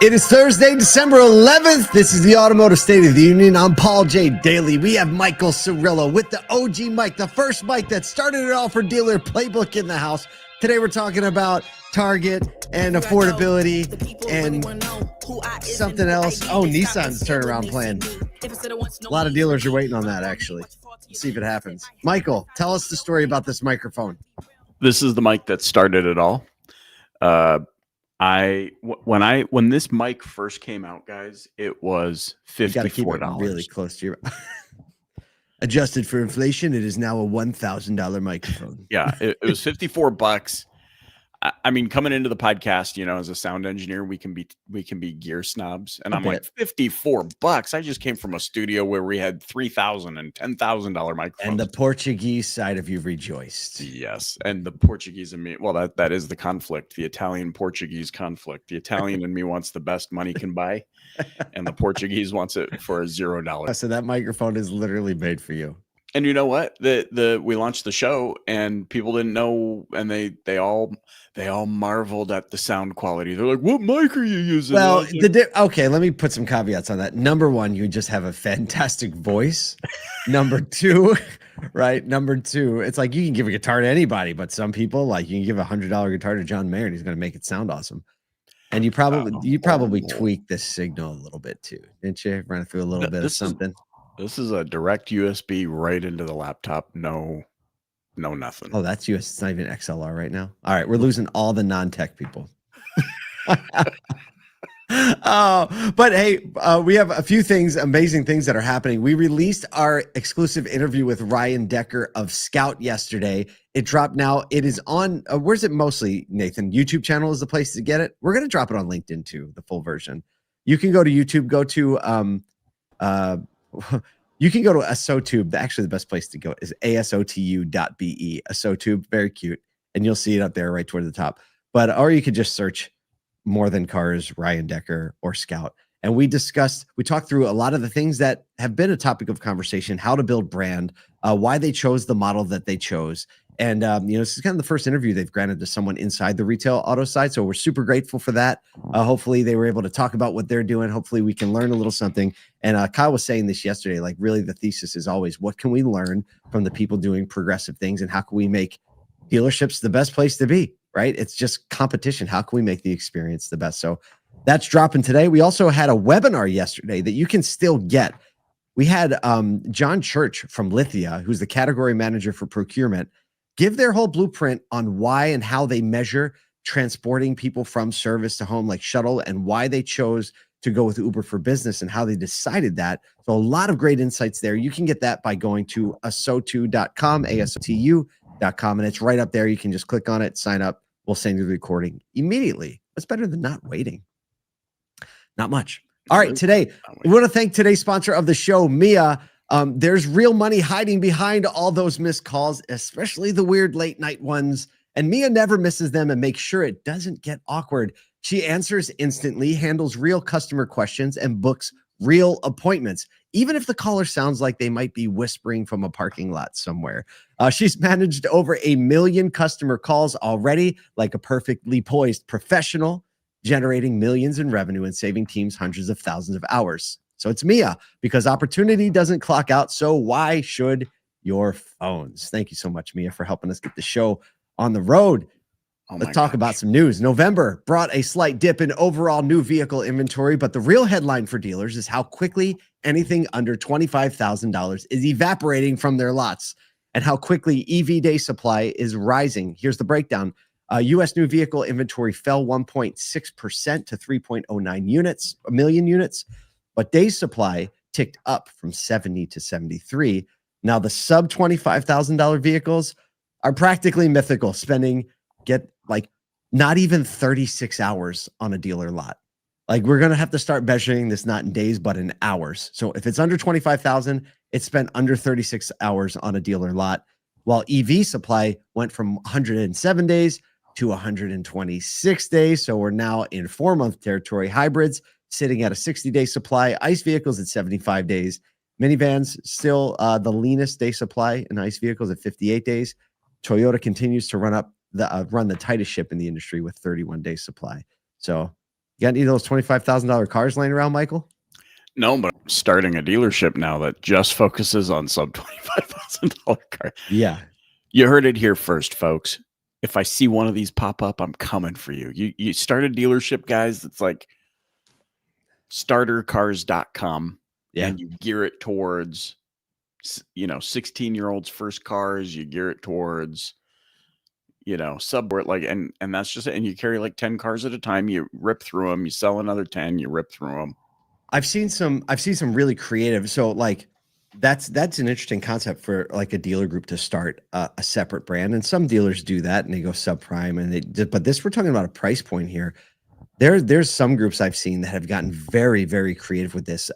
It is Thursday, December 11th. This is the Automotive State of the Union. I'm Paul J. Daly. We have Michael Cirillo with the OG mic, the first mic that started it all for Dealer Playbook in the house. Today we're talking about Target and affordability and something else. Oh, Nissan's turnaround plan. A lot of dealers are waiting on that, actually. Let's see if it happens. Michael, tell us the story about this microphone. This is the mic that started it all. When this mic first came out, guys, it was $54. You got to keep it really close to your. Adjusted for inflation, it is now a $1,000 microphone. Yeah, it was $54. I mean, coming into the podcast, you know, as a sound engineer, we can be gear snobs, and I'm like, $54. I just came from a studio where we had $3,000 and $10,000 microphones, and the Portuguese side of you rejoiced. Yes, and the Portuguese in me. Well, that is the conflict, the Italian-Portuguese conflict. The Italian in me wants the best money can buy, and the Portuguese wants it for $0. So that microphone is literally made for you. And you know what? We launched the show and people didn't know, and they all marveled at the sound quality. They're like, "What mic are you using?" Well, okay, let me put some caveats on that. Number one, you just have a fantastic voice. Number two, it's like you can give a guitar to anybody, but some people, like, you can give a $100 guitar to John Mayer and he's going to make it sound awesome. And you probably tweaked this signal a little bit too, didn't you? Run through a little bit of something. This is a direct USB right into the laptop. No nothing. Oh, that's US. It's not even XLR right now. All right, we're losing all the non-tech people. But hey, we have a few amazing things that are happening. We released our exclusive interview with Ryan Decker of Scout yesterday. It dropped now. It is on, where's it mostly, Nathan? YouTube channel is the place to get it. We're going to drop it on LinkedIn too, the full version. You can go to YouTube, you can go to ASOTube. Actually, the best place to go is asotu.be. ASOTube, very cute. And you'll see it up there right toward the top. Or you could just search More Than Cars, Ryan Decker, or Scout. And we talked through a lot of the things that have been a topic of conversation, how to build brand, why they chose the model that they chose. And, this is kind of the first interview they've granted to someone inside the retail auto side. So we're super grateful for that. Hopefully they were able to talk about what they're doing. Hopefully we can learn a little something. And Kyle was saying this yesterday, like, really the thesis is always, what can we learn from the people doing progressive things? And how can we make dealerships the best place to be, right? It's just competition. How can we make the experience the best? So that's dropping today. We also had a webinar yesterday that you can still get. We had John Church from Lithia, who's the category manager for procurement, give their whole blueprint on why and how they measure transporting people from service to home, like shuttle, and why they chose to go with Uber for Business and how they decided that. So a lot of great insights there. You can get that by going to asotu.com, asotu.com, and it's right up there. You can just click on it, sign up. We'll send you the recording immediately. That's better than not waiting. Not much. All right, today, we want to thank today's sponsor of the show, Mia. There's real money hiding behind all those missed calls, especially the weird late night ones. And Mia never misses them and makes sure it doesn't get awkward. She answers instantly, handles real customer questions, and books real appointments, even if the caller sounds like they might be whispering from a parking lot somewhere. She's managed over 1 million customer calls already, like a perfectly poised professional, generating millions in revenue and saving teams hundreds of thousands of hours. So it's Mia, because opportunity doesn't clock out. So why should your phones? Thank you so much, Mia, for helping us get the show on the road. Let's talk about some news. November brought a slight dip in overall new vehicle inventory, but the real headline for dealers is how quickly anything under $25,000 is evaporating from their lots and how quickly EV day supply is rising. Here's the breakdown. U.S. new vehicle inventory fell 1.6% to 3.09 million units. But days supply ticked up from 70 to 73. Now, the sub $25,000 vehicles are practically mythical. Get like not even 36 hours on a dealer lot. Like, we're going to have to start measuring this not in days, but in hours. So if it's under 25,000, it's spent under 36 hours on a dealer lot, while EV supply went from 107 days to 126 days. So we're now in 4-month territory. Hybrids sitting at a 60-day supply. ICE vehicles at 75 days. Minivans still the leanest day supply in ICE vehicles at 58 days. Toyota continues to run the tightest ship in the industry with 31-day supply. So You got any of those $25,000 cars laying around, Michael? No, but I'm starting a dealership now that just focuses on sub $25,000 cars. Yeah. You heard it here first, folks. If I see one of these pop up, I'm coming for you. You start a dealership, guys, that's like startercars.com, and you gear it towards, 16-year-olds first cars. You gear it towards, subword, like, and that's just it. And you carry like 10 cars at a time. You rip through them. You sell another 10. You rip through them. I've seen some really creative. So like that's an interesting concept for like a dealer group to start a separate brand. And some dealers do that and they go subprime and but we're talking about a price point here. There's some groups I've seen that have gotten very, very creative with this.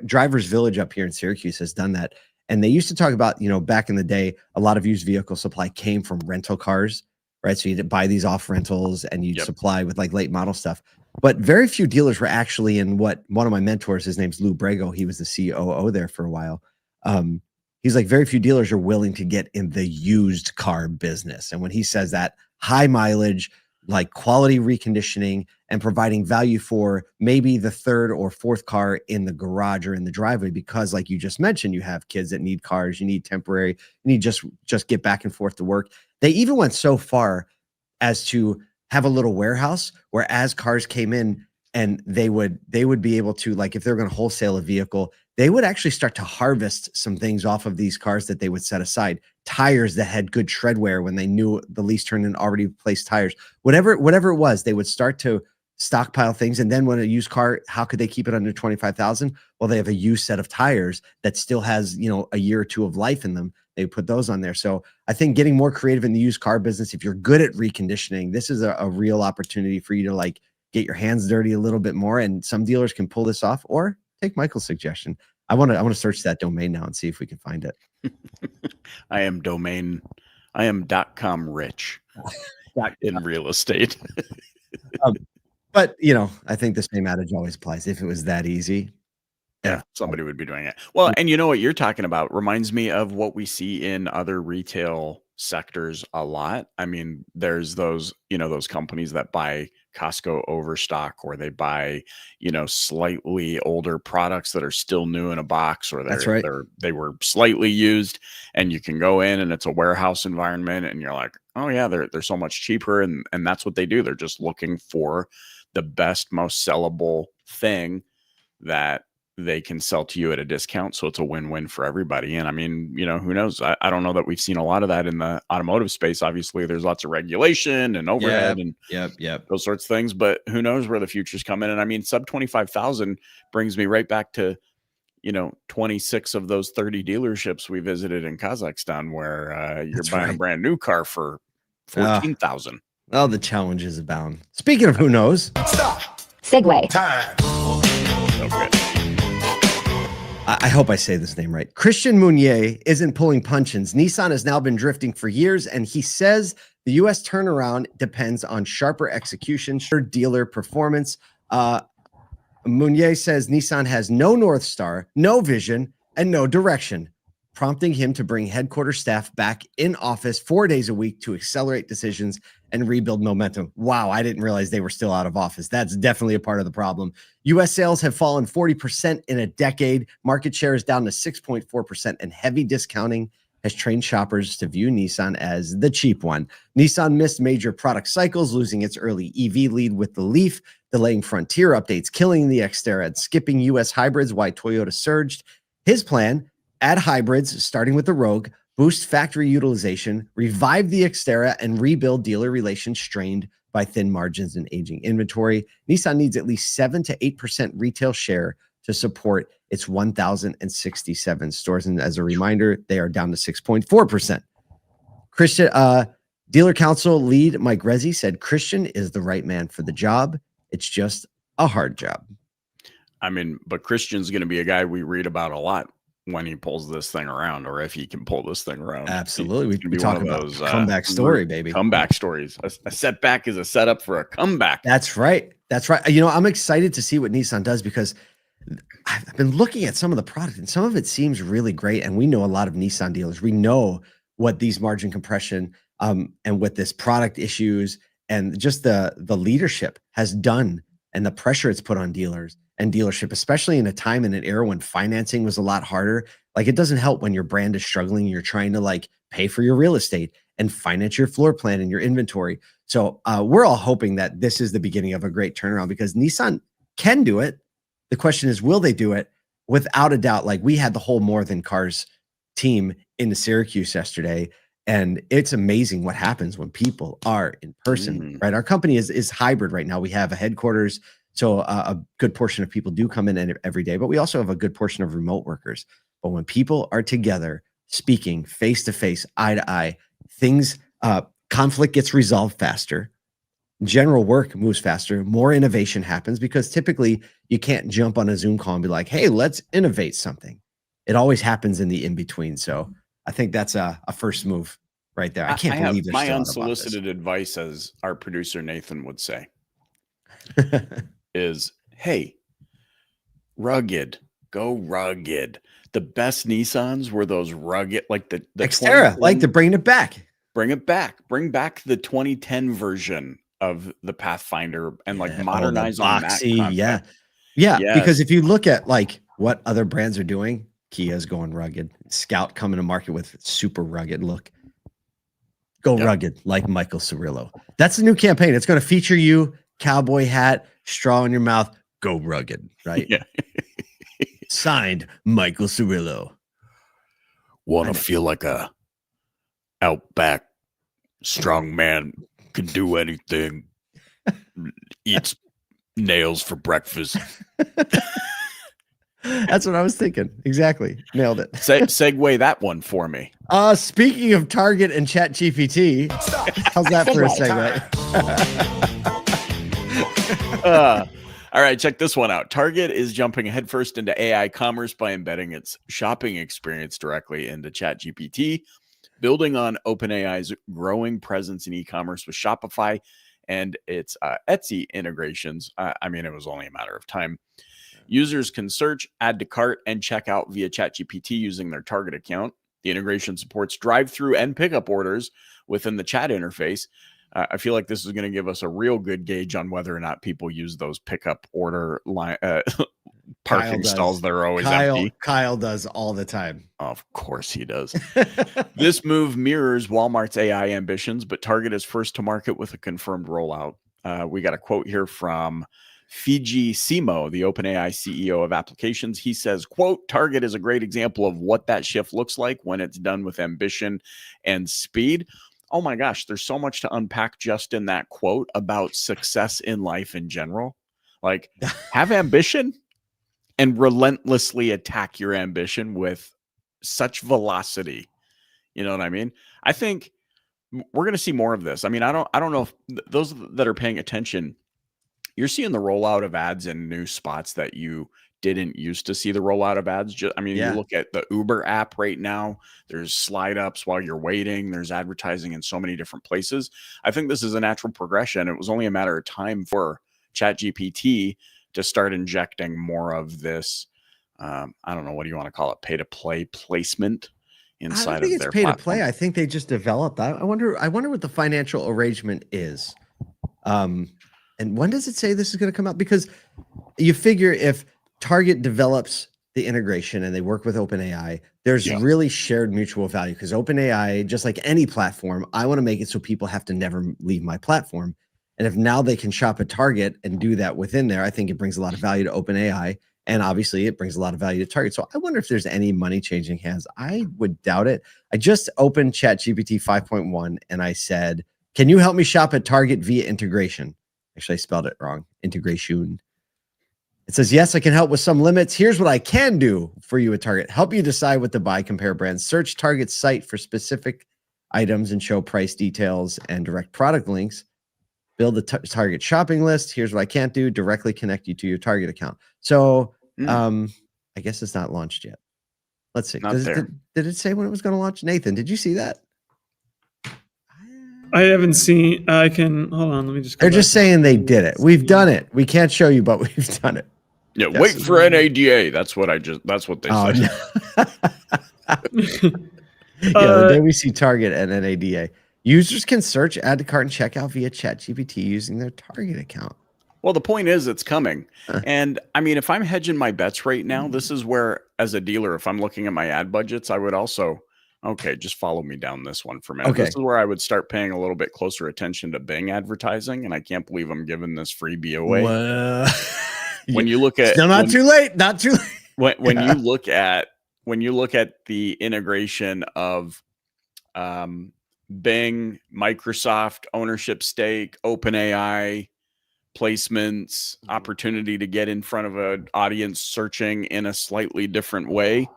Drivers Village up here in Syracuse has done that. And they used to talk about, back in the day, a lot of used vehicle supply came from rental cars, right? So you'd buy these off rentals and you'd supply with like late model stuff. But very few dealers were actually in what one of my mentors, his name's Lou Brego. He was the COO there for a while. He's like, very few dealers are willing to get in the used car business. And when he says that, high mileage, like quality reconditioning and providing value for maybe the third or fourth car in the garage or in the driveway, because like you just mentioned, you have kids that need cars, you need temporary, you need just get back and forth to work. They even went so far as to have a little warehouse where as cars came in and they would be able to, like, if they're going to wholesale a vehicle, they would actually start to harvest some things off of these cars that they would set aside. Tires that had good tread wear when they knew the lease turned in already placed tires, whatever it was, they would start to stockpile things. And then when a used car, how could they keep it under 25,000? Well, they have a used set of tires that still has, a year or two of life in them. They put those on there. So I think getting more creative in the used car business, if you're good at reconditioning, this is a real opportunity for you to like get your hands dirty a little bit more. And some dealers can pull this off, or take Michael's suggestion. I want to search that domain now and see if we can find it. I am .com rich in real estate. But I think the same adage always applies. If it was that easy, yeah, somebody would be doing it. Well, and what you're talking about reminds me of what we see in other retail sectors a lot. I mean, there's those, those companies that buy Costco overstock, or they buy, slightly older products that are still new in a box, or they were slightly used, and you can go in and it's a warehouse environment and you're like, oh yeah, they're so much cheaper. And that's what they do. They're just looking for the best, most sellable thing that they can sell to you at a discount. So it's a win-win for everybody. And I mean, who knows? I don't know that we've seen a lot of that in the automotive space. Obviously, there's lots of regulation and overhead and those sorts of things, but who knows where the future's coming. And I mean, sub 25,000 brings me right back to, 26 of those 30 dealerships we visited in Kazakhstan, where you're buying a brand new car for 14,000. Well, the challenges abound. Speaking of who knows. Stop. Segue. Time. Okay. I hope I say this name right. Christian Meunier isn't pulling punch-ins. Nissan has now been drifting for years, and he says the U.S. turnaround depends on sharper execution, sure dealer performance. Meunier says Nissan has no North Star, no vision, and no direction, prompting him to bring headquarters staff back in office 4 days a week to accelerate decisions and rebuild momentum. Wow, I didn't realize they were still out of office. That's definitely a part of the problem. U.S. sales have fallen 40% in a decade. Market share is down to 6.4%, and heavy discounting has trained shoppers to view Nissan as the cheap one. Nissan missed major product cycles, losing its early EV lead with the Leaf, delaying Frontier updates, killing the Xterra, and skipping U.S. hybrids while Toyota surged. His plan: add hybrids, starting with the Rogue, boost factory utilization, revive the Xterra, and rebuild dealer relations strained by thin margins and aging inventory. Nissan needs at least 7 to 8% retail share to support its 1,067 stores. And as a reminder, they are down to 6.4%. Christian, dealer council lead Mike Rezzi said Christian is the right man for the job. It's just a hard job. I mean, but Christian's going to be a guy we read about a lot when he pulls this thing around, or if he can pull this thing around. Absolutely. We talk about those comeback story, baby. Comeback stories. A setback is a setup for a comeback. That's right. That's right. I'm excited to see what Nissan does, because I've been looking at some of the product and some of it seems really great. And we know a lot of Nissan dealers. We know what these margin compression and what this product issues and just the leadership has done and the pressure it's put on dealers and dealership, especially in a time and an era when financing was a lot harder. Like, it doesn't help when your brand is struggling. You're trying to like pay for your real estate and finance your floor plan and your inventory. So we're all hoping that this is the beginning of a great turnaround, because Nissan can do it. The question is, will they do it? Without a doubt. Like, we had the whole More Than Cars team in Syracuse yesterday, and it's amazing what happens when people are in person, right? Our company is hybrid right now. We have a headquarters, so a good portion of people do come in every day, but we also have a good portion of remote workers. But when people are together, speaking face to face, eye to eye, things, conflict gets resolved faster. General work moves faster. More innovation happens, because typically you can't jump on a Zoom call and be like, hey, let's innovate something. It always happens in the in-between. So I think that's a first move right there. I can't believe my unsolicited advice, as our producer Nathan would say, is, hey, rugged, go rugged. The best Nissans were those rugged, like the Xterra, like to bring it back. Bring it back. Bring back the 2010 version of the Pathfinder and like modernize on that concept. Yeah. Because if you look at like what other brands are doing, Kia's going rugged. Scout coming to market with super rugged look. Go rugged, like Michael Cirillo. That's the new campaign. It's going to feature you, cowboy hat, straw in your mouth. Go rugged, right? Yeah. Signed, Michael Cirillo. Want to feel like a outback strong man, can do anything, eats nails for breakfast. That's what I was thinking. Exactly. Nailed it. Segue that one for me. Speaking of Target and ChatGPT, how's that for a segue? All right, check this one out. Target is jumping headfirst into AI commerce by embedding its shopping experience directly into ChatGPT, building on OpenAI's growing presence in e-commerce with Shopify and its Etsy integrations. I mean, it was only a matter of time. Users can search, add to cart, and check out via ChatGPT using their Target account. The integration supports drive-through and pickup orders within the chat interface. I feel like this is going to give us a real good gauge on whether or not people use those pickup order line parking stalls that are always empty. Kyle does all the time. Of course he does. This move mirrors Walmart's AI ambitions, but Target is first to market with a confirmed rollout. We got a quote here from Fiji Simo, the OpenAI CEO of applications. He says, quote, Target is a great example of what that shift looks like when it's done with ambition and speed. Oh my gosh, there's so much to unpack just in that quote about success in life in general. Like, have ambition and relentlessly attack your ambition with such velocity. You know what I mean? I think we're going to see more of this. I mean, I don't know if those that are paying attention, you're seeing the rollout of ads in new spots that you didn't used to see the rollout of ads. You look at the Uber app right now, there's slide ups while you're waiting. There's advertising in so many different places. I think this is a natural progression. It was only a matter of time for ChatGPT to start injecting more of this. I don't know, what do you want to call it? Pay to play placement inside of their pay platform. to play. I think they just developed that. I wonder what the financial arrangement is. And when does it say this is going to come out? Because you figure if Target develops the integration and they work with OpenAI, there's really shared mutual value, because OpenAI, just like any platform, I want to make it so people have to never leave my platform. And if now they can shop at Target and do that within there, I think it brings a lot of value to OpenAI. And obviously it brings a lot of value to Target. So I wonder if there's any money changing hands. I would doubt it. I just opened ChatGPT 5.1 and I said, can you help me shop at Target via integration? Actually, I spelled it wrong. Integration. It says, yes, I can help with some limits. Here's what I can do for you at Target. Help you decide what to buy, compare brands, search Target's site for specific items and show price details and direct product links. Build a Target shopping list. Here's what I can't do. Directly connect you to your Target account. So I guess it's not launched yet. Let's see. Did it say when it was going to launch? Nathan, did you see that? I haven't seen. I can hold on. Let me just. They're just saying they did it. We've done it. We can't show you, but we've done it. Yeah, wait for NADA. That's what they said. The day we see Target and NADA. Users can search, add to cart, and check out via ChatGPT using their Target account. Well, the point is it's coming. And I mean, if I'm hedging my bets right now, this is where, as a dealer, if I'm looking at my ad budgets, I would also, okay, just follow me down this one for a minute. Okay. This is where I would start paying a little bit closer attention to Bing advertising. And I can't believe I'm giving this freebie away. When you look at still not too late, not too late. When you look at the integration of Bing, Microsoft ownership stake, OpenAI placements, opportunity to get in front of an audience searching in a slightly different way,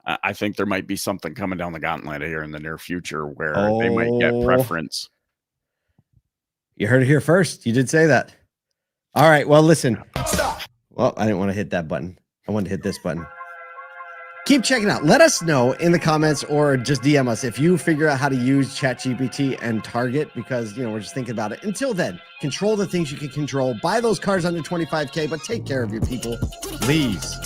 I think there might be something coming down the gauntlet here in the near future where they might get preference. You heard it here first. You did say that. All right. Well, listen. Well, I didn't want to hit that button. I wanted to hit this button. Keep checking out. Let us know in the comments or just DM us if you figure out how to use ChatGPT and Target, because, we're just thinking about it. Until then, control the things you can control. Buy those cars under 25K, but take care of your people, please.